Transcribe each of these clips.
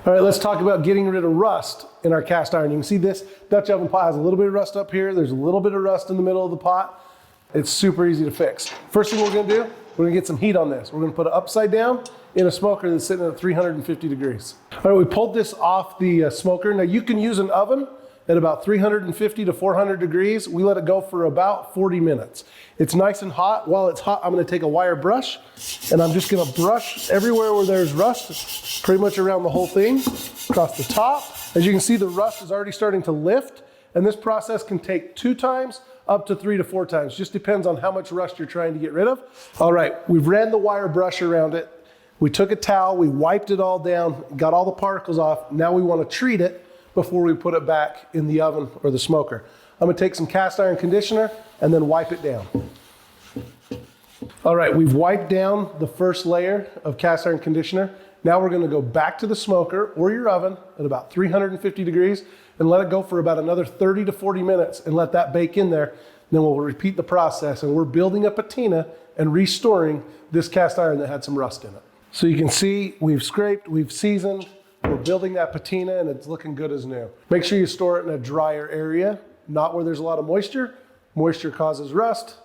All right, let's talk about getting rid of rust in our cast iron. You can see this Dutch oven pot has a little bit of rust up here. There's a little bit of rust in the middle of the pot. It's super easy to fix. First thing we're gonna do, we're gonna get some heat on this. We're gonna put it upside down in a smoker that's sitting at 350 degrees. All right, we pulled this off the smoker. Now you can use an oven at about 350 to 400 degrees. We let it go for about 40 minutes. It's nice and hot. While it's hot, I'm gonna take a wire brush and I'm just gonna brush everywhere where there's rust, pretty much around the whole thing, across the top. As you can see, the rust is already starting to lift, and this process can take 2 times up to 3 to 4 times. Just depends on how much rust you're trying to get rid of. All right, we've ran the wire brush around it. We took a towel, we wiped it all down, got all the particles off. Now we wanna treat it before we put it back in the oven or the smoker. I'm gonna take some cast iron conditioner and then wipe it down. All right, we've wiped down the first layer of cast iron conditioner. Now we're gonna go back to the smoker or your oven at about 350 degrees and let it go for about another 30 to 40 minutes and let that bake in there. Then we'll repeat the process, and we're building a patina and restoring this cast iron that had some rust in it. So you can see we've scraped, we've seasoned, we're building that patina, and it's looking good as new. Make sure you store it in a drier area, not where there's a lot of moisture. Moisture causes rust,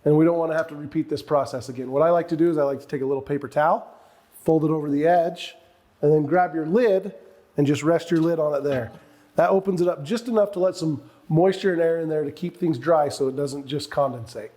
and we don't want to have to repeat this process again. What I like to do is I like to take a little paper towel, fold it over the edge, and then grab your lid and just rest your lid on it there. That opens it up just enough to let some moisture and air in there to keep things dry so it doesn't just condensate.